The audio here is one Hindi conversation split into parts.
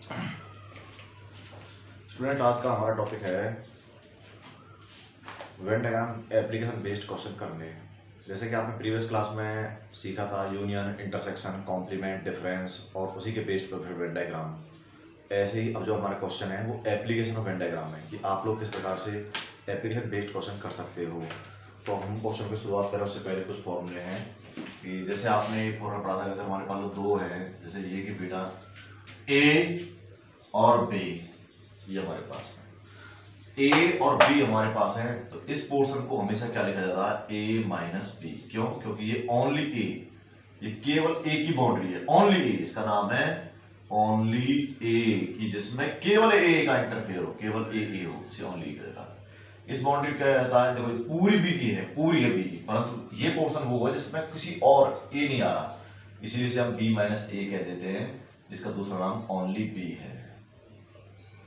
स्टूडेंट, आज का हमारा टॉपिक है Venn diagram application based question करने। जैसे कि आपने प्रीवियस क्लास में सीखा था यूनियन, इंटरसेक्शन, कॉम्प्लीमेंट, डिफरेंस और उसी के बेस्ड पर फिर वेन डायग्राम। ऐसे ही अब जो हमारा क्वेश्चन है वो एप्लीकेशन ऑफ वेन डायग्राम है कि आप लोग किस प्रकार से एप्लीकेशन बेस्ड क्वेश्चन कर सकते हो। तो हम क्वेश्चन की शुरुआत करें उससे पहले कुछ फॉर्मूले हैं कि जैसे आपने एक फॉर्मूला पढ़ा था, अगर हमारे पास दो है, जैसे ये कि बेटा ए और बी, ये हमारे पास है, ए और बी हमारे पास है, तो इस पोर्शन को हमेशा क्या लिखा जाता है, ए माइनस बी। क्यों? क्योंकि ये ओनली ए, ये केवल ए की बाउंड्री है, ओनली ए, इसका नाम है ओनली ए, कि जिसमें केवल ए का इंटरफेयर हो, केवल ए हो, इसे ओनली करेगा। इस बाउंड्री क्या कहता है, देखो पूरी बी की है, पूरी है बी की, परंतु ये पोर्शन वो है जिसमें किसी और ए नहीं आ रहा, इसीलिए इसे हम बी माइनस ए कह देते हैं, जिसका दूसरा नाम ओनली बी है,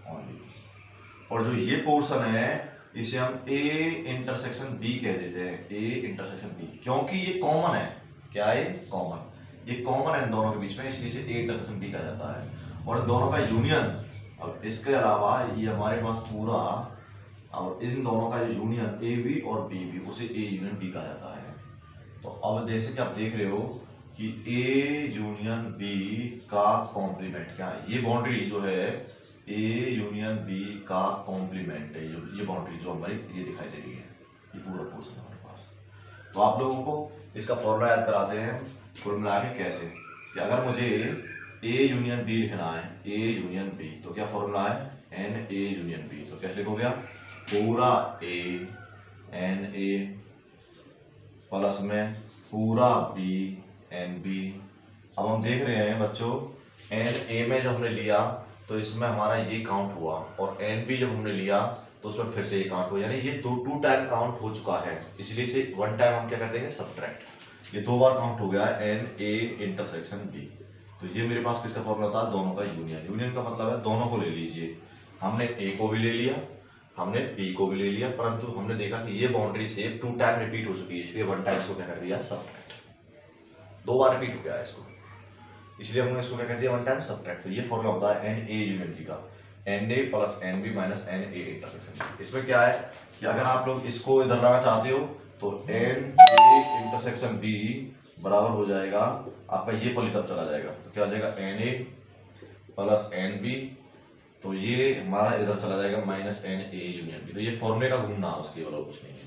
ओनली। और जो ये पोर्शन है इसे हम ए इंटरसेक्शन बी कह देते हैं, ए इंटरसेक्शन बी, क्योंकि ये कॉमन है। क्या है? कॉमन, ये कॉमन है इन दोनों के बीच में, इसलिए इसे ए इंटरसेक्शन बी कहा जाता है। और इन दोनों का यूनियन, अब इसके अलावा ये हमारे पास पूरा, और इन दोनों का जो यूनियन ए बी और बी बी, उसे ए यूनियन बी कहा जाता है। तो अब जैसे कि आप देख रहे हो कि ए यूनियन बी का कॉम्प्लीमेंट क्या है, ये बाउंड्री जो है ए यूनियन बी का कॉम्प्लीमेंट है, ये बाउंड्री जो हमारी ये दिखाई दे रही है, ये पूरा पोर्शन हमारे पास। तो आप लोगों को इसका फॉर्मूला याद कराते हैं, फॉर्मूला है कैसे, कि अगर मुझे ए यूनियन बी लिखना है, ए यूनियन बी, तो क्या फॉर्मूला है, एन ए यूनियन बी। तो कैसे लिखोगे आप, पूरा ए एन ए प्लस में पूरा बी एन बी। अब हम देख रहे हैं बच्चों, एन ए में जब हमने लिया तो इसमें हमारा ये काउंट हुआ, और एन बी जब हमने लिया तो उसमें फिर से ये काउंट हुआ, यानी ये टू टाइम काउंट हो चुका है, इसलिए से वन टाइम हम क्या कर देंगे, सब्ट्रैक्ट। ये दो बार काउंट हो गया है, एन ए इंटरसेक्शन बी। तो ये मेरे पास किसका फॉर्मूला था, दोनों का यूनियन। यूनियन का मतलब है दोनों को ले लीजिए, हमने ए को भी ले लिया, हमने बी को भी ले लिया, परंतु हमने देखा कि ये बाउंड्री से टू टाइम रिपीट हो चुकी है, इसलिए वन टाइम इसको क्या कर दिया, सब्ट्रैक्ट। दो बार रिपीट हो गया है इसको, इसलिए हमने इसको क्या कर दिया, वन टाइम सब्ट्रैक्ट। तो ये फॉर्मूला होता है एन ए यूनियन बी का, n A plus n B minus n A intersection. इसमें क्या है कि अगर आप लोग इसको इधर लाना चाहते हो तो एन ए इंटरसेक्शन बी बराबर हो जाएगा आपका, ये पॉली तब चला जाएगा, तो क्या हो जाएगा, n A plus n B, तो ये हमारा इधर चला जाएगा minus n A union B. तो ये फॉर्मूले का घूमना है, उसके वाला कुछ नहीं है।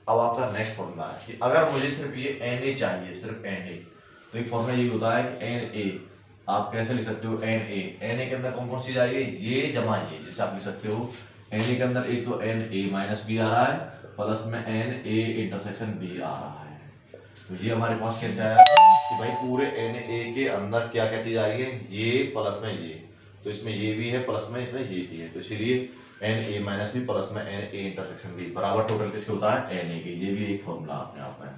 अब आपका नेक्स्ट फॉर्मूला है कि अगर मुझे सिर्फ ये एन ए चाहिए, सिर्फ एन ए, तो एक फॉर्मूला ये होता है कि एन ए आप कैसे लिख सकते हो, एन ए के अंदर कौन कौन सी जाएगी, ये जमा ये, जैसे आप लिख सकते हो एन ए के अंदर एक तो एन ए माइनस बी आ रहा है, प्लस में एन ए इंटरसेक्शन बी आ रहा है। तो ये हमारे पास कैसे आया कि भाई पूरे एन ए के अंदर क्या क्या चीज आ रही है, ये प्लस में ये, तो इसमें ये भी है, प्लस में इसमें ये भी है, तो इसीलिए n A minus B plus में एन ए इंटरसेक्शन बी बराबर टोटल किसके होता है, एन ए के। ये भी एक फॉर्मूला अपने आप में।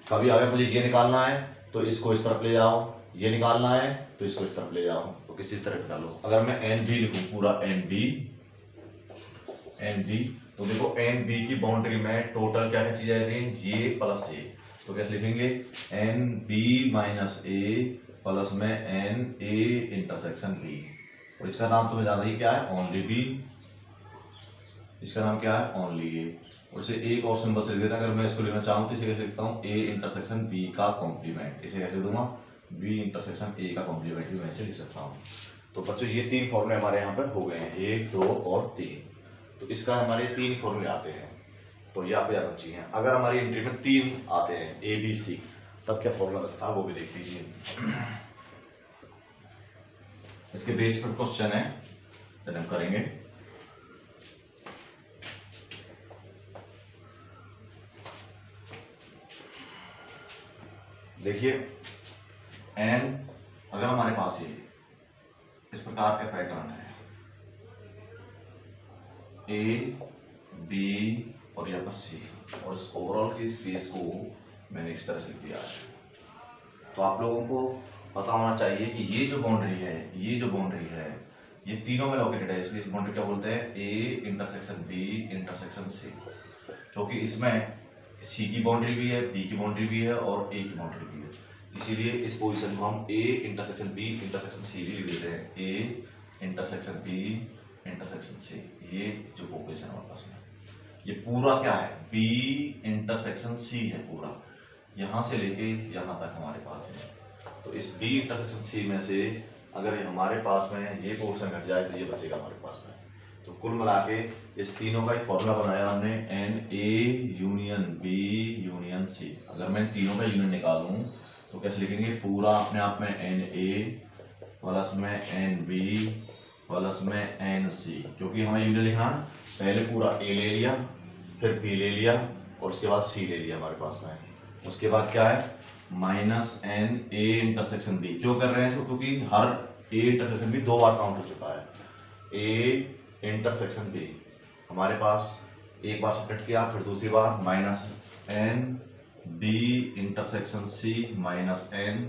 कभी अगर मुझे ये निकालना है तो इसको इस तरफ ले जाओ, ये निकालना है तो इसको इस तरफ ले जाओ, तो किसी तरफ निकालो। अगर मैं एन बी लिखूं, पूरा एन बी, तो देखो एन बी की बाउंड्री में टोटल क्या क्या चीजें आ रही हैं, ये प्लस ए, तो कैसे लिखेंगे, एन बी माइनस ए प्लस में एन ए इंटरसेक्शन बी, और इसका नाम तुम्हें ज्यादा ही क्या है, ओनली बी, इसका नाम क्या है, ओनली ए। और इसे एक और सिंबल से लिख देता, अगर मैं इसको लेना चाहूँ तो इसे कैसे लिखता हूँ, ए इंटरसेक्शन बी का कॉम्प्लीमेंट, इसे कैसे दूंगा, बी इंटरसेक्शन ए का कॉम्प्लीमेंट भी मैं इसे लिख सकता हूँ। तो बच्चों ये तीन फॉर्मूले हमारे यहाँ पर हो गए हैं, 1 2 और 3। तो इसका हमारे 3 फॉर्मूले आते हैं, तो ये आप याद रखिए। अगर हमारी एंट्री में 3 आते हैं ए बी सी, तब क्या फॉर्मूला था वो भी देख लीजिए। इसके बेस्ड पर क्वेश्चन है, हम करेंगे। देखिए एन, अगर हमारे पास ये इस प्रकार का पैटर्न है, ए बी और यहाँ पर सी, और इस ओवरऑल की स्पेस को मैंने इस तरह से दिया है, तो आप लोगों को पता होना चाहिए कि ये जो बाउंड्री है, ये तीनों में लोकेटेड है, इसलिए इस बाउंड्री क्या बोलते हैं, A intersection B intersection C, क्योंकि इसमें सी की बाउंड्री भी है, बी की बाउंड्री भी है और ए की बाउंड्री भी है। इसीलिए इस पोजीशन को हम A intersection B intersection C भी लिख देते हैं, A intersection B intersection C. ये जो पोजीशन है हमारे पास में, ये पूरा क्या है, बी इंटरसेक्शन सी है पूरा, यहाँ से लेके यहाँ तक हमारे पास में। तो इस बी इंटरसेक्शन सी में से अगर हमारे पास में ये पोर्शन घट जाए तो ये बचेगा हमारे पास में। तो कुल मिला के इस तीनों का एक फॉर्मूला बनाया हमने, n A union B union C. अगर मैं तीनों का यूनियन निकालूं तो कैसे लिखेंगे, पूरा अपने आप में एन ए प्लस में एन बी प्लस में एन सी, क्योंकि हमें यूनियन लिखना पहले पूरा ए ले लिया, फिर बी ले लिया और उसके बाद सी ले लिया हमारे पास में। उसके बाद क्या है, minus n A intersection B. क्यों कर रहे हैं इसको, क्योंकि हर ए इंटरसेक्शन बी 2 बार काउंट हो चुका है। ए इंटरसेक्शन बी हमारे पास एक बार सब्ट्रैक्ट किया, फिर दूसरी बार minus n B intersection C minus n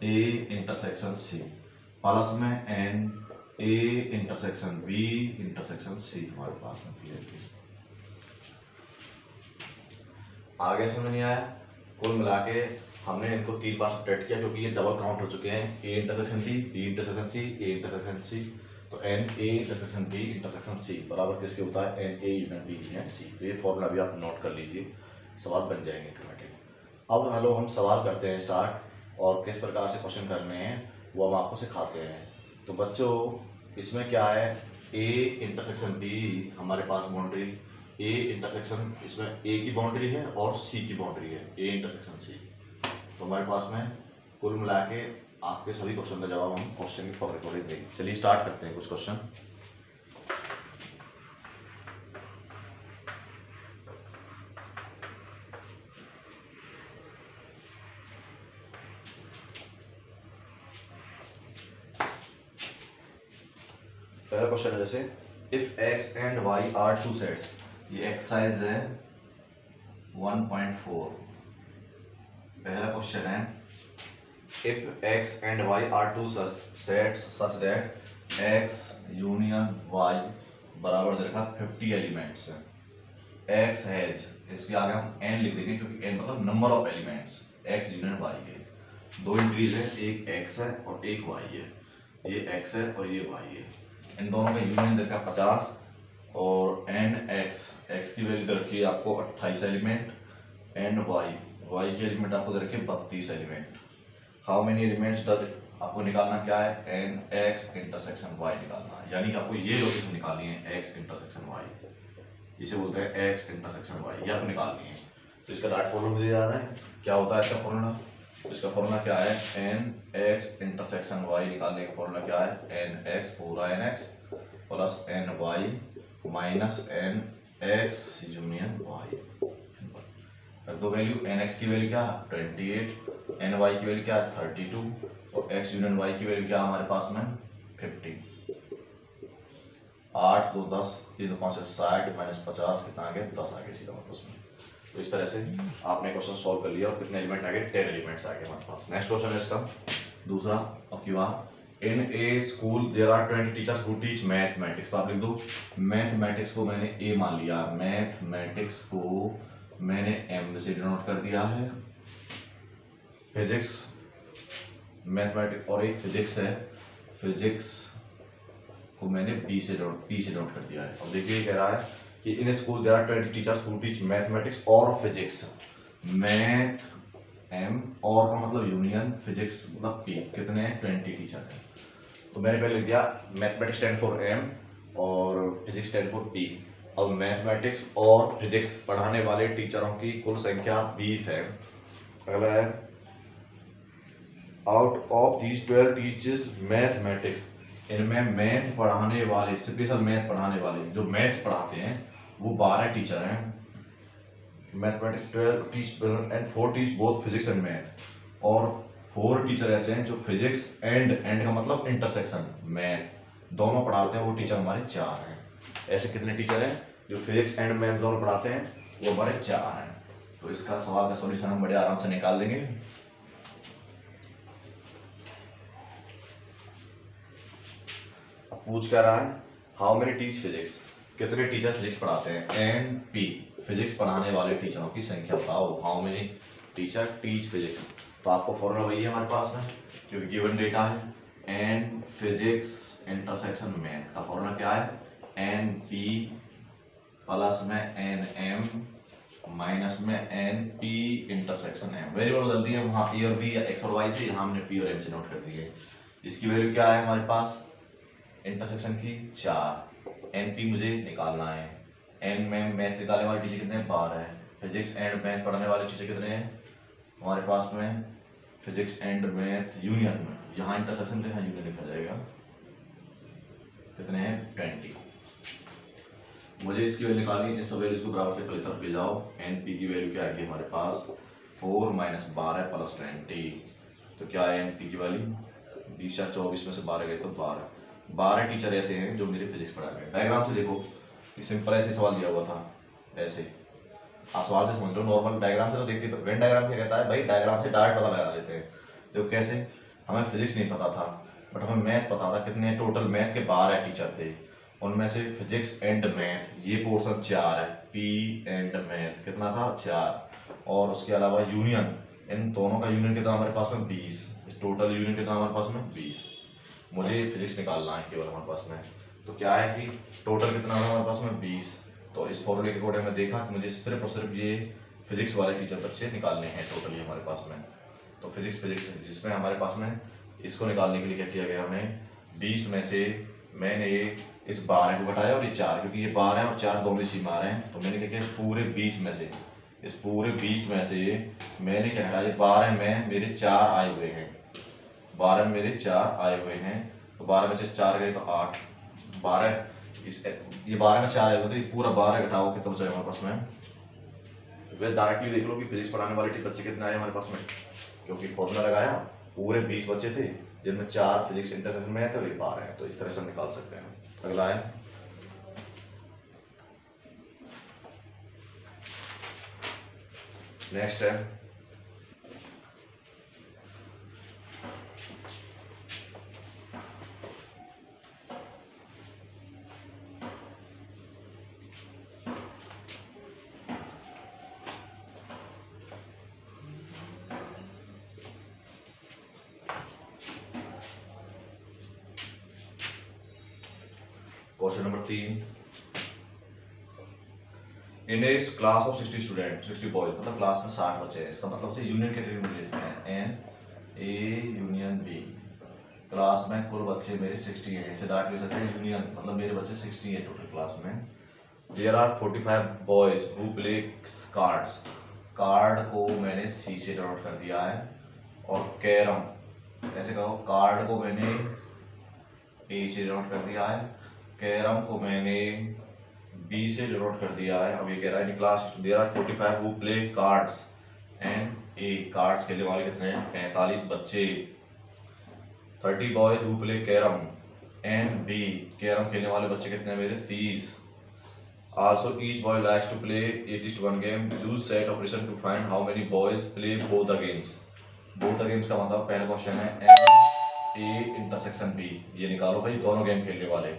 A intersection C plus में n A intersection B intersection C हमारे पास में क्लियर। आगे समझ नहीं आया, कुल मिला के हमने इनको 3 बार सब्ट्रैक्ट किया क्योंकि ये डबल काउंट हो चुके हैं, A intersection C B intersection C A intersection C. तो n A intersection B intersection C बराबर किसके होता है, n A union B union C. तो ये फॉर्मूला भी आप नोट कर लीजिए, सवाल बन जाएंगे ऑटोमेटिक। अब हेलो हम सवाल करते हैं स्टार्ट, और किस प्रकार से क्वेश्चन करने हैं वो हम आपको सिखाते हैं। तो बच्चों इसमें क्या है, ए इंटरसेक्शन बी हमारे पास बाउंड्री, ए इंटरसेक्शन इसमें ए की बाउंड्री है और सी की बाउंड्री है, ए इंटरसेक्शन सी। तो हमारे पास में कुल मिला के आपके सभी क्वेश्चन का जवाब हम क्वेश्चन की फॉर रिकॉर्डिंग देंगे। चलिए स्टार्ट करते हैं कुछ क्वेश्चन। पहला क्वेश्चन है जैसे if x and y are 2 sets, ये एक्सरसाइज है 1.4। पहला क्वेश्चन है if x and y are 2 sets such that x union y बराबर दे रखा 50 एलिमेंट्स है। x हैज, इसके आगे हम n लिख देंगे क्योंकि n मतलब number of elements, x union y है। 2 एंट्रीज है, एक x है और एक y है, ये x है और ये y है। इन दोनों का यूनियन देखा 50 और एन एक्स की वैल्यू रखी है आपको 28 एलिमेंट, एंड वाई की एलिमेंट आपको रखे 32 element. How many elements does आपको निकालना क्या है, एन एक्स इंटरसेक्शन वाई निकालना है, यानी कि आपको ये लोकेशन निकालनी है एक्स इंटरसेक्शन वाई, इसे बोलते हैं एक्स इंटरसेक्शन वाई, ये आपको निकालनी है। तो इसका राइट फॉर्मूला मुझे याद है, क्या होता है इसका फॉर्मूला, इसका फॉर्मूला क्या है, एन एक्स इंटरसेक्शन वाई निकालने का फॉर्मूला क्या है, एन एक्स पूरा n x plus n y minus n x union y. रख दो वैल्यू, एन एक्स की वैल्यू क्या है 28, एन वाई की वैल्यू क्या है 32 और एक्स यूनियन वाई की वैल्यू क्या है हमारे पास में 50। 8 2 10 3 2 5 60 माइनस 50 कितना आ गया 10 आ गया सीधा हमारे पास में। तो इस तरह से आपने क्वेश्चन सॉल्व कर लिया और कितने एलिमेंट आ गए 10 एलिमेंट्स आ गए हमारे पास। नेक्स्ट क्वेश्चन है इसका दूसरा, अब क्यों in a school there are 20 teachers who teach mathematics. तो आप लिख दो मैथमेटिक्स को मैंने ए मान लिया, मैथमेटिक्स को मैंने एम से डिनोट कर दिया है, फिजिक्स मैथमेटिक्स और एक फिजिक्स है, फिजिक्स को मैंने पी से डिनोट कर दिया है। अब देखिए कह रहा है कि in school there are 20 teachers who teach mathematics और फिजिक्स। मैथ एम और का मतलब यूनियन, फिजिक्स मतलब पी, कितने 20 टीचर हैं। तो मैंने पहले लिख दिया मैथमेटिक्स स्टैंड फॉर एम और फिजिक्स स्टैंड फॉर पी। अब मैथमेटिक्स और फिजिक्स पढ़ाने वाले टीचरों की कुल संख्या 20 है। अगला है out of these 12 teachers mathematics, इनमें मैथ पढ़ाने वाले, स्पेशल मैथ पढ़ाने वाले जो मैथ पढ़ाते हैं वो 12 टीचर हैं। Mathematics 12 teach and 4 teach both physics and math, और 4 टीचर ऐसे हैं जो फिजिक्स एंड का मतलब इंटरसेक्शन मैथ दोनों पढ़ाते हैं, वो टीचर हमारे 4 हैं। ऐसे कितने टीचर हैं जो फिजिक्स एंड मैथ दोनों पढ़ाते हैं, वो हमारे 4 हैं। तो इसका सवाल का सॉल्यूशन हम बड़े आराम से निकाल देंगे। अब पूछ क्या रहा है, हाउ मेनी टीच फिजिक्स, कितने टीचर फिजिक्स पढ़ाते हैं, एंड पी फिजिक्स पढ़ाने वाले टीचरों की संख्या बताओ। How many teacher teach physics, तो आपको फॉर्मूला वही है हमारे पास में, क्योंकि गिवन डेटा है। एन फिजिक्स इंटरसेक्शन मैथ का फॉर्मूला क्या है, एन पी प्लस में एन एम माइनस में n P intersection M. Variable बदल दिए वहाँ ए और बी या एक्स और वाई थे, यहाँ हमने पी और एम से नोट कर दिए। इसकी वैल्यू क्या है हमारे पास इंटरसेक्शन की 4, एन पी मुझे निकालना है। एन में मैथ निकालने वाले टीचर कितने हैं 12 है। फिजिक्स एंड मैथ पढ़ने वाले टीचर कितने हैं हमारे पास में, फिजिक्स एंड मैथ यूनियन में, यहाँ इंटरसेक्शन थे, यहाँ यूनियन लिखा जाएगा, कितने हैं 20। मुझे इसकी वैल्यू निकालनी है, इस वैल्यूज को बराबर से पहले तरफ ले जाओ। एन पी की वैल्यू क्या आएगी हमारे पास 4 माइनस 12 प्लस 20, तो क्या है एन पी की वैल्यू 20 या 24 में से 12 गए तो 12 टीचर ऐसे हैं जो मेरे फिजिक्स पढ़ा रहे हैं। डायग्राम से देखो, ये सिंपल ऐसे सवाल दिया हुआ था, ऐसे आप सवाल से समझ लो, नॉर्मल डायग्राम से तो देखते हैं। वेन डायग्राम क्या कहता है भाई, डायग्राम से डायरेक्ट पता लगा लेते हैं। देखो कैसे, हमें फिजिक्स नहीं पता था बट हमें मैथ पता था। कितने टोटल मैथ के 12 टीचर थे, उनमें से फिजिक्स एंड मैथ ये पोर्शन 4 है, पी एंड मैथ कितना था 4, और उसके अलावा यूनियन, इन दोनों का यूनियन कितना हमारे पास में 20, टोटल यूनियन कितना हमारे पास में 20। मुझे फिजिक्स निकालना है केवल हमारे पास में, तो क्या है कि टोटल कितना है हमारे पास में 20। तो इस फॉर्मूले के अकॉर्डिंग में देखा कि मुझे सिर्फ और सिर्फ ये फिजिक्स वाले टीचर बच्चे निकालने हैं टोटली हमारे पास में। तो फिजिक्स जिसमें हमारे पास में इसको निकालने के लिए क्या किया गया, हमें 20 में से मैंने ये इस 12 को घटाया और ये 4, क्योंकि ये 12 और 4 दोनों सीमा आ रहे हैं, तो मैंने क्या किया इस पूरे 20 में से मैंने क्या घटाया, 12 में मेरे 4 आए हुए हैं, 12 में मेरे 4 आए हुए हैं, तो 12 में से 4 गए तो 8, 12 ये 12 में 4 आए हुए, तो ये पूरा 12 घटाओ कितना बचा हमारे पास में। वे डायरेक्टली देख लो कि फिजिक्स पढ़ाने वाले बच्चे कितने आए हमारे पास में, क्योंकि फॉर्मूला लगाया, पूरे 20 बच्चे थे जिनमें 4 फिजिक्स इंटरसेक्शन में है, तो ये 12 है, तो इस तरह से हम निकाल सकते हैं। अगला है नेक्स्ट है question number 3। In a class of 60 student 60 boys, मतलब क्लास में 60 बच्चे हैं, इसका मतलब से यूनियन कैटेगरी में ले सकते हैं, n A union B. Class में कुल बच्चे मेरे 60 हैं, इसे डायरेक्ट ले सकते हैं यूनियन, मतलब मेरे बच्चे 60 हैं टोटल क्लास में। There are 45 boys who play cards, card को मैंने सी से डिनोट कर दिया है, और कैरम, ऐसे कहो कार्ड को मैंने ए से डिनोट कर दिया है, कैरम को मैंने बी से डिनोट कर दिया है। अब ये कह रहा है class there are 45 who play cards and A, cards खेलने वाले कितने हैं 45 बच्चे। 30 boys who play carrom and B, carrom खेलने वाले बच्चे कितने हैं मेरे 30। Also each boy likes to play at least one game, use set operation to find how many boys play both the games. Both the games का मतलब पहला क्वेश्चन है एन ए इंटरसेक्शन बी, ये निकालो भाई दोनों गेम खेलने वाले।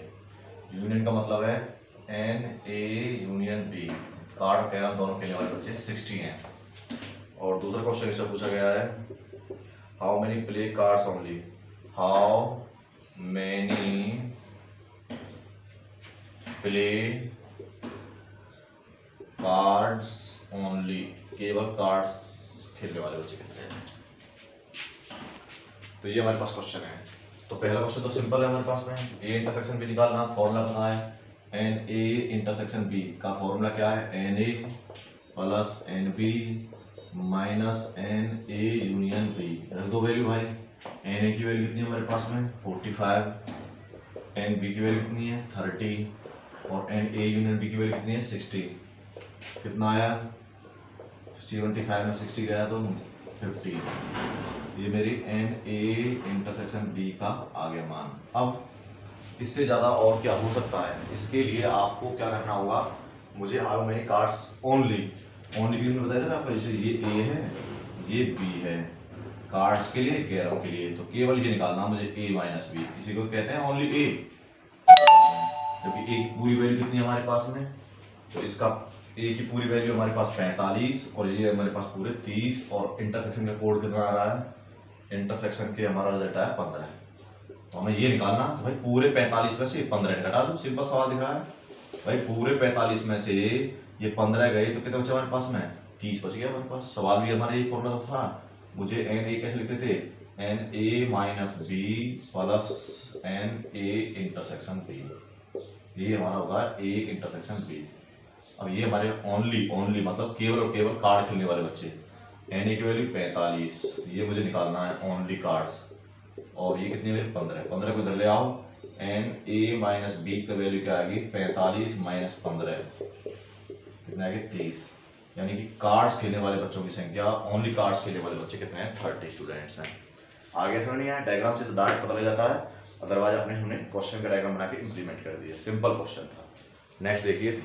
यूनियन का मतलब है n A union B, card और कैरम दोनों खेलने वाले बच्चे 60 हैं। और दूसरा क्वेश्चन इससे पूछा गया है how many play cards only, how many play cards only, केवल कार्ड्स खेलने वाले बच्चे कितने हैं। तो ये हमारे पास क्वेश्चन है। तो पहला क्वेश्चन तो सिंपल है हमारे पास में, ए इंटरसेक्शन बी निकालना, फॉर्मूला पता है एन ए इंटरसेक्शन बी का फॉर्मूला क्या है, n A plus n B minus n A union B. रख दो वैल्यू भाई, एन ए की वैल्यू कितनी है हमारे पास में 45, एन बी की वैल्यू कितनी है 30, और एन ए यूनियन बी की वैल्यू कितनी है 60। कितना आया 75 में 60 गया तो 50। ये मेरी एन ए इंटरसेक्शन बी का आ गया मान। अब इससे ज़्यादा और क्या हो सकता है, इसके लिए आपको क्या करना होगा, मुझे हाउ मेनी कार्ड्स ओनली भी मैंने बताया था ना आपको, जैसे ये ए है ये बी है कार्ड्स के लिए कैरम के लिए, तो केवल ये निकालना मुझे ए माइनस बी, इसी को कहते हैं ओनली ए, क्योंकि ए की पूरी वैल्यू कितनी है हमारे पास में, तो इसका ए की पूरी वैल्यू हमारे पास 45 और ये हमारे पास पूरे 30 और इंटरसेक्शन का कोड कितना आ रहा है, इंटरसेक्शन के हमारा रिजल्ट आया 15। तो हमें ये निकालना, तो भाई पूरे 45 में से 15 घटा दो, सिंपल सवाल दिख रहा है। भाई पूरे 45 में से ये 15 गए तो कितना बचा हमारे पास में, 30 बच गया हमारे पास। सवाल भी हमारा ये फॉर्मूला था, मुझे एन ए कैसे लिखते थे, n A minus B plus n A intersection B, ये हमारा होगा ए इंटरसेक्शन बी। अब ये हमारे ओनली मतलब केवल और केवल कार्ड खेलने वाले बच्चे, एन ए की वैल्यू 45, ये मुझे निकालना है ओनली कार्ड्स, और ये कितनी वैल्यू 15 को इधर ले आओ, एन ए माइनस बी की वैल्यू क्या आएगी 45 माइनस 15 कितना आएगी 30, यानी कि कार्ड्स खेलने वाले बच्चों की संख्या, ओनली कार्ड्स खेलने वाले बच्चे कितने हैं, 30 स्टूडेंट्स हैं। आगे समझ नहीं आया, डायग्राम से डायरेक्ट पता लग जाता है, अदरवाइज हमने क्वेश्चन का डायग्राम बना के इंप्लीमेंट कर दिया, सिंपल क्वेश्चन था। नेक्स्ट देखिए,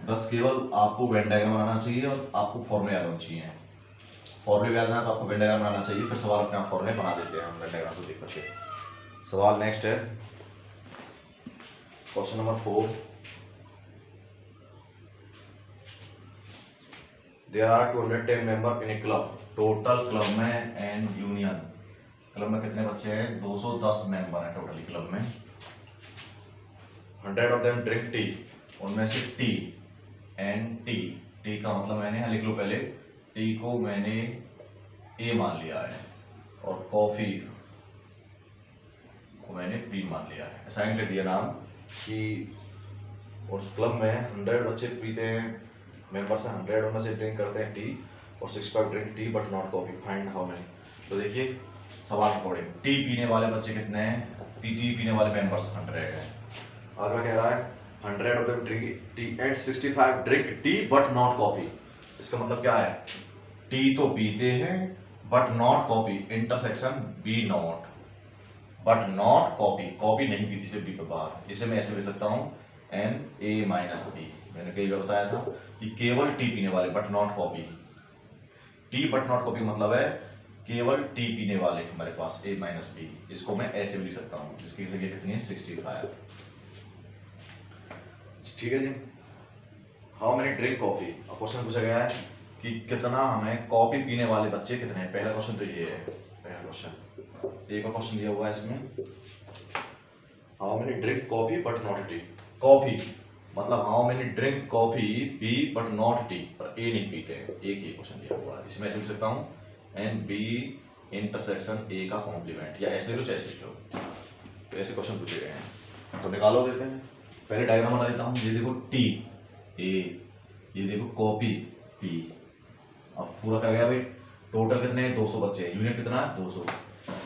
बस केवल आपको वेन डायग्राम बनाना चाहिए और आपको फॉर्मूले याद होने चाहिए। फॉर्मूले याद ना तो आपको वेन डायग्राम बनाना चाहिए, फिर सवाल अपने आप फॉर्मूले बना देते हैं हम वेन डायग्राम को देख करके। सवाल नेक्स्ट है, question number 4। There are 210 member in a club, total club में एंड यूनियन, क्लब में कितने बच्चे हैं, 210 मेंबर हैं टोटली क्लब में। 100 ऑफ देम ड्रिंक टी, उनमें से टी एंड टी का मतलब मैंने यहाँ लिख लो पहले, टी को मैंने ए मान लिया है और कॉफी को मैंने बी मान लिया है, असाइन कर दिया नाम कि उस क्लब में 100 बच्चे पीते हैं, मेंबर्स हैं 100, उनमें से ड्रिंक करते हैं टी और 65 drink tea but not coffee, find how many. तो देखिए सवाल अकॉर्डिंग, टी पीने वाले बच्चे कितने हैं, टी पीने वाले मेंबर्स 100 हैं। अगला कह रहा है 100 of them drink tea and 65 drink tea but not coffee। इसका मतलब क्या है, टी तो पीते हैं but not coffee, intersection B not, but not coffee, coffee नहीं पीती सिर्फ बी पे बाहर। इसे मैं ऐसे लिख सकता हूँ एन ए माइनस बी, मैंने कई बार बताया था कि केवल टी पीने वाले but not coffee, T but not coffee मतलब है केवल टी पीने वाले हमारे पास ए माइनस बी, इसको मैं ऐसे भी लिख सकता हूँ, जिसकी जगह कितनी है 65। ठीक है जी। हाउ मेनी ड्रिंक कॉफी, अब क्वेश्चन पूछा गया है कि कितना हमें कॉफी पीने वाले बच्चे कितने हैं। पहला क्वेश्चन तो ये है, पहला क्वेश्चन, एक और क्वेश्चन दिया हुआ है इसमें, how many drink coffee but not tea, coffee मतलब how many drink coffee B but not tea, पर ए नहीं पीते हैं, एक ही क्वेश्चन दिया हुआ है। इसमें ऐसे लिख सकता हूँ एन बी इंटरसेक्शन ए का कॉम्प्लीमेंट, या ऐसे लो चाहे ऐसे लिख लो, तो ऐसे क्वेश्चन पूछे गए हैं, तो निकालो देते हैं। पहले डायग्राम बना देता हूँ, ये देखो टी ए, ये देखो कॉपी पी, अब पूरा क्या गया भाई, टोटल कितने हैं 200 बच्चे हैं, यूनिट कितना है 200,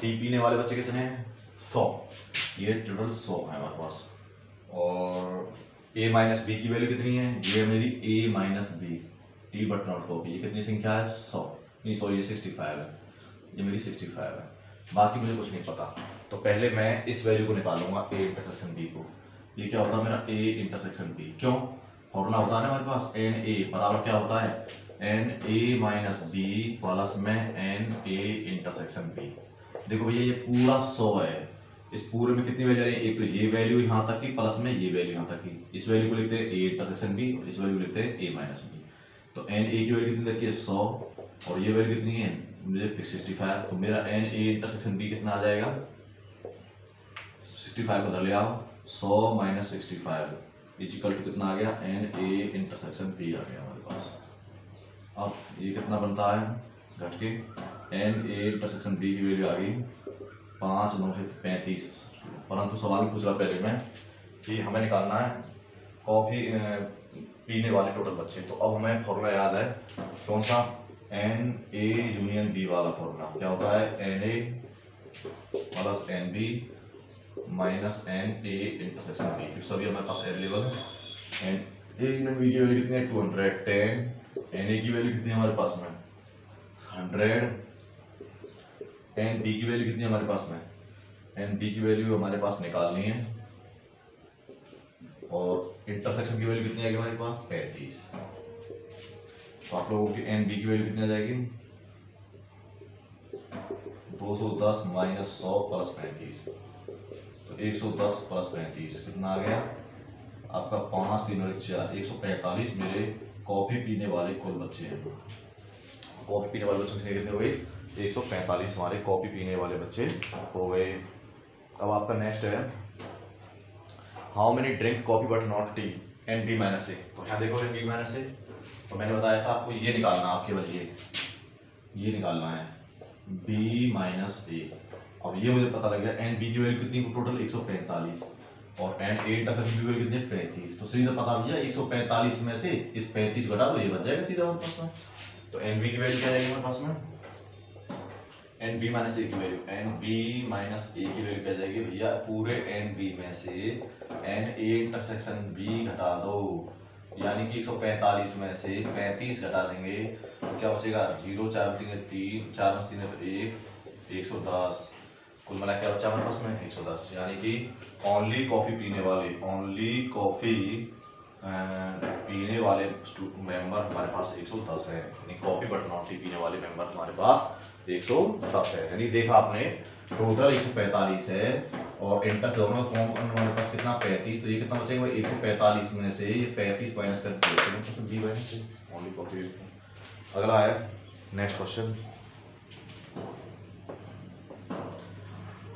टी पीने वाले बच्चे कितने हैं 100, ये टोटल 100 है हमारे पास। और ए माइनस बी की वैल्यू कितनी है, ये मेरी A minus B tea but not coffee, ये कितनी संख्या है 100, नहीं सॉरी ये 65 है, ये मेरी 65 है, बाकी मुझे कुछ नहीं पता। तो पहले मैं इस वैल्यू को निकालूंगा ए इंटरसेक्शन बी को, ये क्या होता है मेरा ए इंटरसेक्शन बी, क्यों फॉर्मूला होता है ना हमारे पास एन ए बराबर क्या होता है n A minus B plus में एन ए इंटरसेक्शन बी। देखो भैया ये पूरा 100 है, इस पूरे में कितनी वैल्यू आ रही है, एक तो ये वैल्यू यहाँ तक की प्लस में ये वैल्यू यहाँ तक की, इस वैल्यू को लिखते हैं ए इंटरसेक्शन बी और इस वैल्यू को लिखते हैं ए माइनस बी। तो एन ए की वैल्यू कितनी रखी है 100 और ये वैल्यू कितनी है मुझे 65, तो मेरा एन ए इंटरसेक्शन बी कितना आ जाएगा 65 को उधर ले आओ, 100 माइनस 65 इजिकल टू कितना आ गया एन ए इंटरसेक्शन बी आ गया हमारे पास। अब ये कितना बनता है घट के एन ए इंटरसेक्शन बी की वैल्यू आ गई 5 9 से 35, परंतु सवाल में पूछ रहा पहले मैं कि हमें निकालना है कॉफी पीने वाले टोटल बच्चे। तो अब हमें फॉर्मूला याद है कौन सा, एन ए यूनियन बी वाला फॉर्मूला क्या होता है n A plus n B minus n A intersection B, क्योंकि सभी हमारे पास अवेलेबल है। एन ए यूनियन बी की वैल्यू कितनी है 210, एन ए की वैल्यू कितनी है हमारे पास में 100, एन बी की वैल्यू कितनी है हमारे पास में, एन बी की वैल्यू हमारे पास निकालनी है और इंटरसेक्शन की वैल्यू कितनी आएगी हमारे पास 35। तो आप लोगों की एन बी की वैल्यू कितनी आ जाएगी 210 माइनस 100 प्लस 35, तो 110 प्लस 35 कितना आ गया आपका 5 3 और 4 145 मेरे कॉफ़ी पीने वाले कुल बच्चे हैं। कॉफ़ी पीने वाले बच्चों की कितने हो गए 145 हमारे कॉफ़ी पीने वाले बच्चे हो गए। अब आपका नेक्स्ट है how many drink coffee but not tea n B minus A. तो यहाँ देखो एन बी माइनस ए, तो मैंने बताया था आपको ये निकालना, आप केवल ये निकालना है b माइनस ए। अब ये मुझे पता लग गया एन बी की वैल्यू कितनी टोटल 145 और एन ए इंटरसेक्शन की वैल्यू कितनी 35, तो सीधा पता भैया 145 में से इस 35 घटा दो, ये बच जाएगा सीधा हमारे पास में। तो एन बी की वैल्यू क्या आएगी हमारे पास में एन बी माइनस ए की वैल्यू, एन बी माइनस ए की वैल्यू क्या जाएगी भैया पूरे एन बी में से एन ए इंटरसेक्शन बी घटा दो, यानी कि 145 में से 35 घटा देंगे तो क्या बचेगा 0 4 3 3 4 3 1 110, कुल मिला क्या बचा हमारे पास में 110, यानी कि ओनली कॉफ़ी पीने वाले मेंबर हमारे पास 110 है, यानी कॉफ़ी बट नॉट टी पीने वाले मेंबर हमारे पास 110 है। यानी देखा आपने टोटल 145 है और इंटर दोनों हमारे पास कितना 35, तो ये कितना बचेगा 145 में से ये 35 माइनस करके बी माइनस ओनली कॉफ़ी। अगला है next question,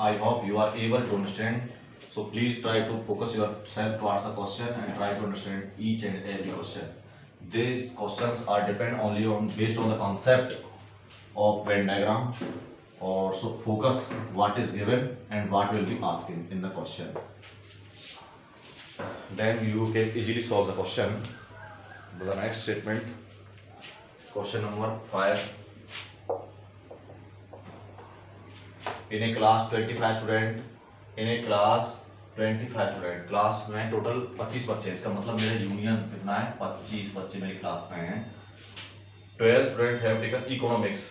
I hope you are able to understand. So please try to focus yourself to answer the question and try to understand each and every question. These questions are depend only on based on the concept of Venn diagram. Or so focus what is given and what will be asking in the question. Then you can easily solve the question. The next statement, question number 5. In a class 25 student, class में टोटल 25 बच्चे हैं, इसका मतलब मेरा यूनियन कितना है 25 बच्चे मेरी क्लास में हैं। 12 स्टूडेंट हैव टेकन इकोनॉमिक्स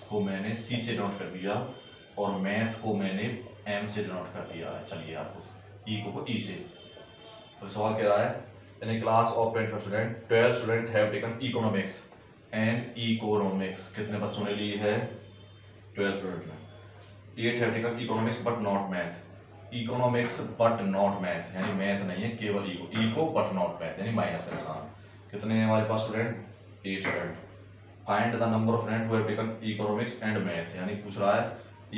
को मैंने सी से नोट कर दिया और मैथ को मैंने एम से नोट कर दिया है। चलिए आपको इको को ई से, तो सवाल कह रहा है in a class of 25 student 12 student have taken economics and economics, कितने बच्चों ने ली है 12 स्टूडेंट ने। 8 have taken economics but not math, economics but not math यानी मैथ नहीं है केवल इको बट नॉट मैथ यानी माइनस का निशान। कितने हैं हमारे पास student 8 student. Find the number of student who have taken economics and math, यानी पूछ रहा है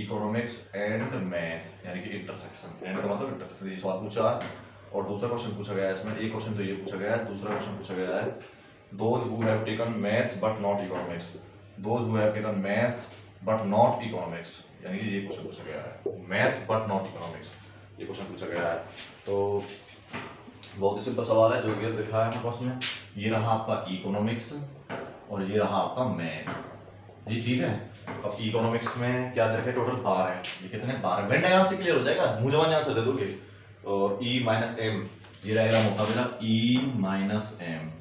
इकोनॉमिक्स एंड मैथ यानी कि इंटरसेक्शन, एंड का मतलब इंटरसेक्शन, ये सवाल पूछा है। और दूसरा क्वेश्चन पूछा गया है इसमें, एक क्वेश्चन तो ये पूछा गया है, दूसरा क्वेश्चन पूछा गया है those who have taken maths but not economics, those who have taken maths but not economics, यानी कि ये क्वेश्चन पूछा गया है maths but not economics, ये क्वेश्चन पूछा गया है। तो बहुत ही सिंपल सवाल है जो ये दिखा है हमारे पास में, ये रहा आपका इकोनॉमिक्स और ये रहा आपका मैथ जी, ठीक है। अब इकोनॉमिक्स में क्या देखे टोटल 12 है, ये कितने 12 वेन डायग्राम से क्लियर हो जाएगा, मुंह जबान यहाँ से दे दोगे। और ई माइनस एम ये रहेगा मुकाबला ई माइनस एम,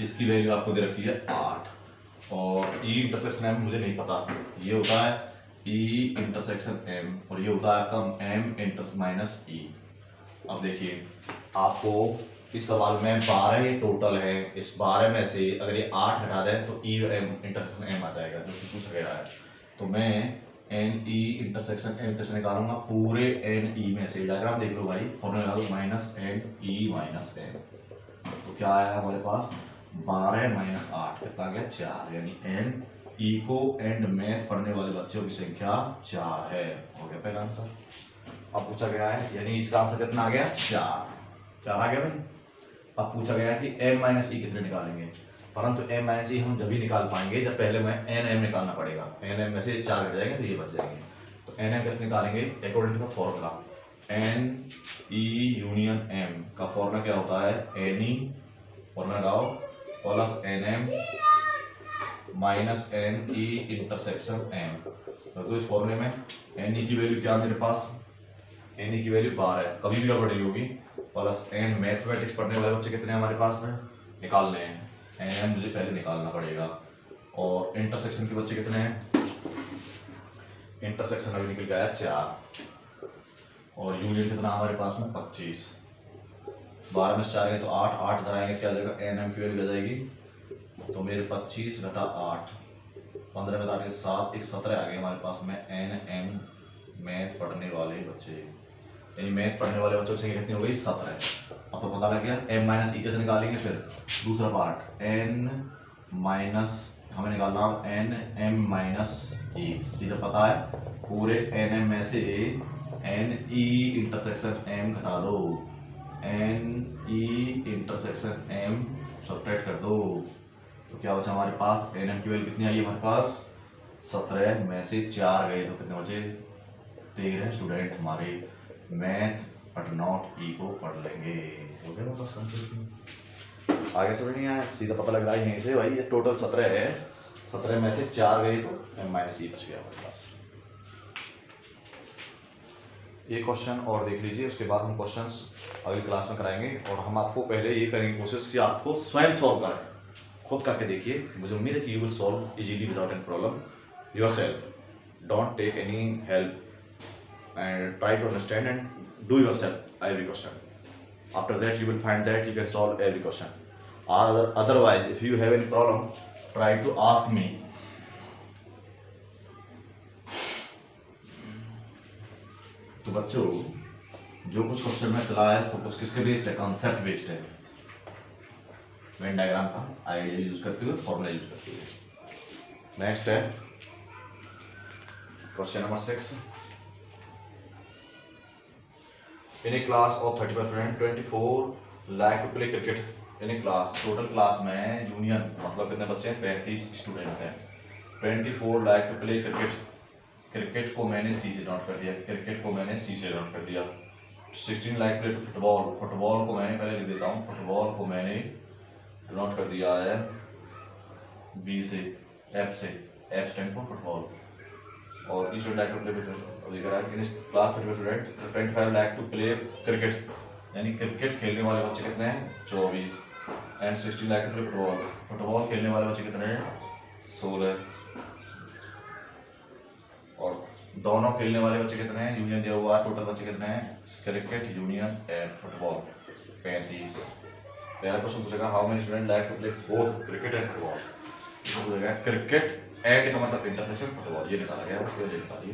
इसकी वैल्यू आपको दे रखी है 8 और ई इंटरसेक्शन एम मुझे नहीं पता, ये होता है ई इंटरसेक्शन एम और ये होता है आपका एम इंटर माइनस ई। अब देखिए आपको इस सवाल में 12 टोटल है, इस 12 में से अगर ये 8 हटा दें तो ई एम इंटरसेक्शन एम आ जाएगा जो कि पूछा गया है। तो मैं एन ई इंटरसेक्शन एम कैसे निकालूंगा, पूरे एन ई में से डायग्राम देख लो भाई, फॉर्मूला लगा दो minus n E minus M, तो क्या आया हमारे पास 12 माइनस 8 कितना गया 4, यानी एन इको एंड मैथ पढ़ने वाले बच्चों की संख्या 4 है। हो गया पहला आंसर। अब पूछा गया है यानी इसका आंसर कितना आ गया 4 आ गया भाई। अब पूछा गया है कि एम माइनस ई कितने निकालेंगे, परंतु एम माइनस ई हम जब भी निकाल पाएंगे जब पहले में एन एम निकालना पड़ेगा, एन एम में से 4 घट जाएंगे तो ये बच जाएंगे। तो एन एम कैसे निकालेंगे according to the formula, n E union M का फॉर्मूला क्या होता है एन ई फॉर्मूला लगाओ plus n M minus n E intersection M. तो इस फॉर्मूले में एन ई की वैल्यू क्या मेरे पास, एन ई की वैल्यू 12 है, कभी भी गड़बड़ी होगी, प्लस एन मैथमेटिक्स पढ़ने वाले बच्चे कितने हमारे पास में निकालने हैं, एन एम मुझे पहले निकालना पड़ेगा। और इंटरसेक्शन के बच्चे कितने हैं, इंटरसेक्शन अभी निकल गया 4 और यूनियन कितना हमारे पास में 25, 12 में से 4 गए तो 8 धराएंगे क्या आ जाएगा एन एम की वैल्यू आ जाएगी तो मेरे 25 घटा 8, 15 घटा के 7, एक 17 आ गए हमारे पास में एन एम मैथ पढ़ने वाले बच्चे, यानी मैथ पढ़ने वाले बच्चों की कितनी हो गई 17। अब तो पता लग गया एम माइनस ई कैसे निकालेंगे। फिर दूसरा पार्ट एन माइनस हमें निकालना एन एम माइनस ई, सीधा पता है पूरे एन एम में से एन ई इंटरसेक्शन एम घटा दो, n E intersection M subtract कर दो, तो क्या बचा हमारे पास एन एम की वैल्यू कितनी आई है हमारे पास 17 में से 4 गए तो कितने बचे 13 स्टूडेंट हमारे मैथ बट नॉट ई को पढ़ लेंगे। हो गया बस कंप्लीट। आगे समझ नहीं आया, सीधा पता लग रहा है यहीं से भाई ये टोटल 17 है, 17 में से 4 गए तो एम माइनस ई बच गया हमारे पास। ये क्वेश्चन और देख लीजिए, उसके बाद हम क्वेश्चंस अगली क्लास में कराएंगे और हम आपको पहले ये करेंगे कोशिश कि आपको स्वयं सॉल्व करें, खुद करके देखिए। मुझे उम्मीद है कि you will solve easily without any problem yourself. Don't take any help and try to understand and do yourself every question. After that you will find that you can solve every question. Otherwise if you have any problem try to ask me. तो बच्चों जो कुछ क्वेश्चन में चला है सब कुछ किसके बेस्ड है, कॉन्सेप्ट बेस्ड है, वेन डायग्राम का आइडिया यूज करते हुए, फॉर्मूला यूज करते हुए। नेक्स्ट है question number 6। In a class of 35 students, 24 like to play cricket in a class. Total class में यूनियन मतलब कितने बच्चे हैं 35 स्टूडेंट हैं। 24 like to play cricket, cricket को मैंने सी से नोट कर दिया, क्रिकेट को मैंने सी से नोट कर दिया। 16 like play to football, football को मैंने पहले लिख देता हूँ, फुटबॉल को मैंने नोट कर दिया है बी से, एफ से, एफ स्टैंड फॉर फुटबॉल। और इस like to play class 25 like to play cricket, यानी क्रिकेट खेलने वाले बच्चे कितने हैं 24, and 16 like to play football, football खेलने वाले बच्चे कितने हैं 16, और दोनों खेलने वाले बच्चे कितने हैं यूनियन दिया हुआ है, टोटल बच्चे कितने हैं क्रिकेट यूनियन एंड फुटबॉल 35। पहला क्वेश्चन पूछेगा how many student like to play both cricket and football, पूछेगा क्रिकेट एंड का मतलब इंटरसेक्शन फुटबॉल, ये निकाला गया है, ये निकालिए।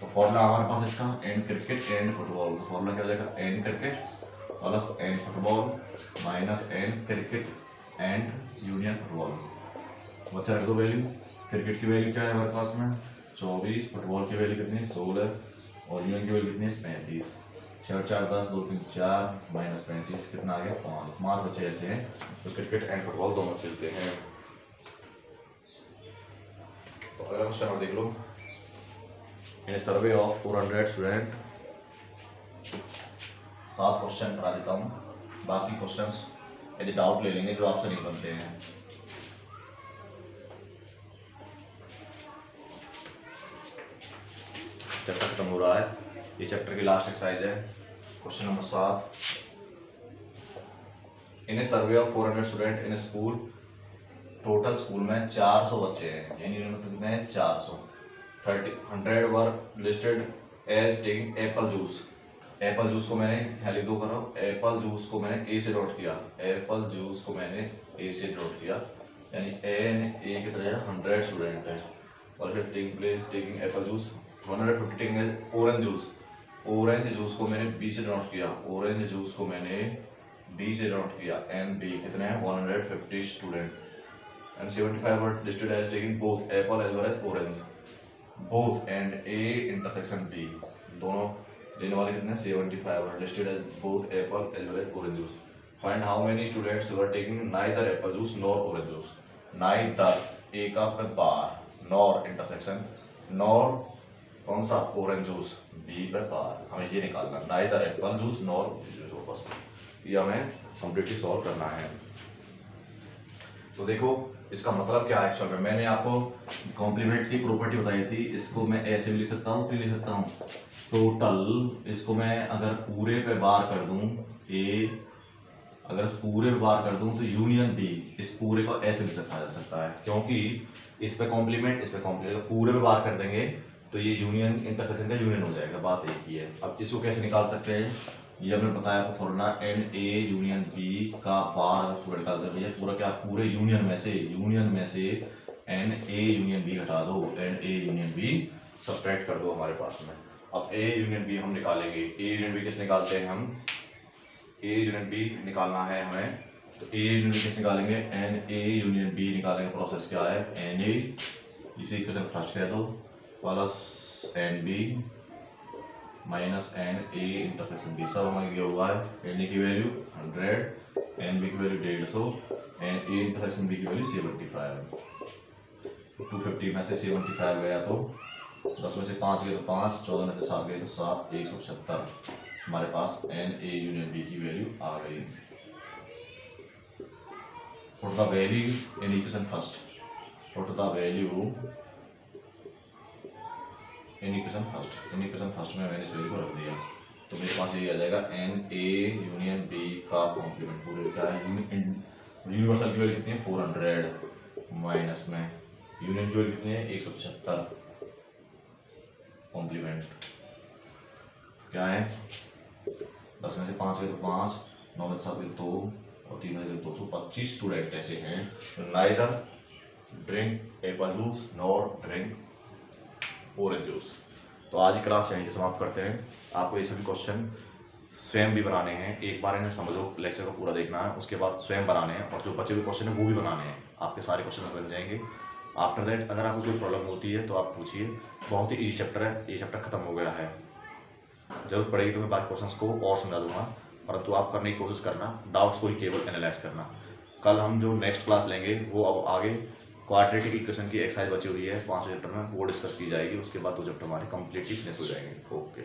तो फॉर्मूला हमारे पास इसका and cricket and football, formula क्या हो जाएगा and cricket plus and football minus and cricket and union football. बच्चा रख दो वैल्यू, क्रिकेट की वैल्यू क्या है हमारे पास में 24, फुटबॉल की वैल्यू कितनी 16 और यूनियन की वैल्यू कितनी है 35। 6 4 10 2 3 4 माइनस 35 कितना आ गया 5 बच्चे ऐसे हैं तो क्रिकेट एंड फुटबॉल दोनों खेलते हैं। तो अगला क्वेश्चन और देख लो, इन सर्वे ऑफ 400 स्टूडेंट, 7 क्वेश्चन करा देता हूँ, बाकी क्वेश्चंस यदि डाउट ले लेंगे जो आपसे नहीं बनते हैं। चैप्टर खत्म हो रहा है, ये चैप्टर की लास्ट एक्सरसाइज है, question number 7। In a survey of 400 student in school, total school में 400 बच्चे हैं, यानी कितने हैं 400। 100 were listed as taking apple juice, apple juice को मैंने यहाँ लिख दो करो, एप्पल जूस को मैंने ए से नोट किया, एप्पल जूस को मैंने ए से नोट किया, यानी ए की तरह 100 स्टूडेंट हैं। और फिर taking place taking apple juice 150 taking orange juice, orange juice को मैंने बी से नोट किया, ऑरेंज जूस को मैंने बी से नोट किया, एंड बी कितने हैं 150 student. And 75 were listed as taking both apple as well as orange, both and A intersection B, दोनों लेने वाले कितने 75 were listed as both apple as well as orange juice. Find how many students were taking neither apple juice nor orange juice. Neither A का बार, nor intersection, nor कौन सा orange juice B पे बार, हमें ये निकालना neither apple juice nor orange juice, बस ये हमें completely solve करना है। तो देखो इसका मतलब क्या है एक्चुअल में, मैंने आपको कॉम्प्लीमेंट की प्रॉपर्टी बताई थी, इसको मैं ऐसे भी लिख सकता हूँ, लिख सकता हूँ टोटल, इसको मैं अगर पूरे पे बार कर दूँ ए, अगर पूरे पे बार कर दूँ तो यूनियन बी, इस पूरे को ऐसे भी लिखा जा सकता है, क्योंकि इस पे कॉम्प्लीमेंट इस पे कॉम्प्लीमेंट, पूरे पे बार कर देंगे तो ये यूनियन इंटरसेक्शन का यूनियन हो जाएगा, बात एक ही है। अब इसको कैसे निकाल सकते हैं, ये हमने बताया आपको formula n A union B का बार अगर पूरा निकालते हैं भैया, पूरा क्या पूरे यूनियन में से एन ए यूनियन बी हटा दो, n A union B subtract कर दो हमारे पास में। अब ए यूनियन बी हम निकालेंगे, ए यूनियन बी किस निकालते हैं हम, ए यूनियन बी निकालना है हमें, तो ए यूनियन बी किस निकालेंगे, एन ए यूनियन बी निकालेंगे। प्रोसेस क्या है, एन ए इसे इक्वेशन फर्स्ट कह दो plus n B minus n A intersection B, सब हमें दिया हुआ है। एन ए की वैल्यू 100, एन बी की value 150, n A intersection B की वैल्यू 75। 250 में से 75 गया तो 10 में से 5 गए तो 5, 14 में से 7 गए तो 7, 176 हमारे पास एन ए यूनियन बी की वैल्यू आ गई। Put the value in equation first, put the value in equation first में मैंने इस वैल्यू को रख दिया, तो मेरे पास ये आ जाएगा एन ए यूनियन बी का कॉम्प्लीमेंट। पूरे क्या है, यूनिवर्सल की वैल्यू कितनी है 400, माइनस में यूनियन की वैल्यू कितनी है 176, कॉम्प्लीमेंट क्या है 10 में से 5 गए तो 5, 9 में से 7 गए तो 2 और 3 में से 225 स्टूडेंट ऐसे हैं neither drink Apple juice nor drink orange juice. तो आज की क्लास यहीं से समाप्त करते हैं। आपको ये सभी क्वेश्चन स्वयं भी बनाने हैं, एक बार इन्हें समझो, लेक्चर को पूरा देखना है, उसके बाद स्वयं बनाने हैं और जो बचे हुए क्वेश्चन है वो भी बनाने हैं, आपके सारे क्वेश्चन बन जाएंगे। आफ्टर दैट अगर आपको कोई प्रॉब्लम होती है तो आप पूछिए, बहुत ही ईजी चैप्टर है, ये चैप्टर खत्म हो गया है। जरूरत पड़ेगी तो मैं बाकी क्वेश्चंस को और समझा दूंगा, परंतु आप करने की कोशिश करना, डाउट्स को ही केवल एनालाइज करना। कल हम जो नेक्स्ट क्लास लेंगे वो अब आगे क्वाड्रेटिक इक्वेशन की एक्सरसाइज बची हुई है 5 चैप्टर में, वो डिस्कस की जाएगी। उसके बाद 2 चैप्टर हमारे कंप्लीटली फिनिश हो जाएंगे। ओके।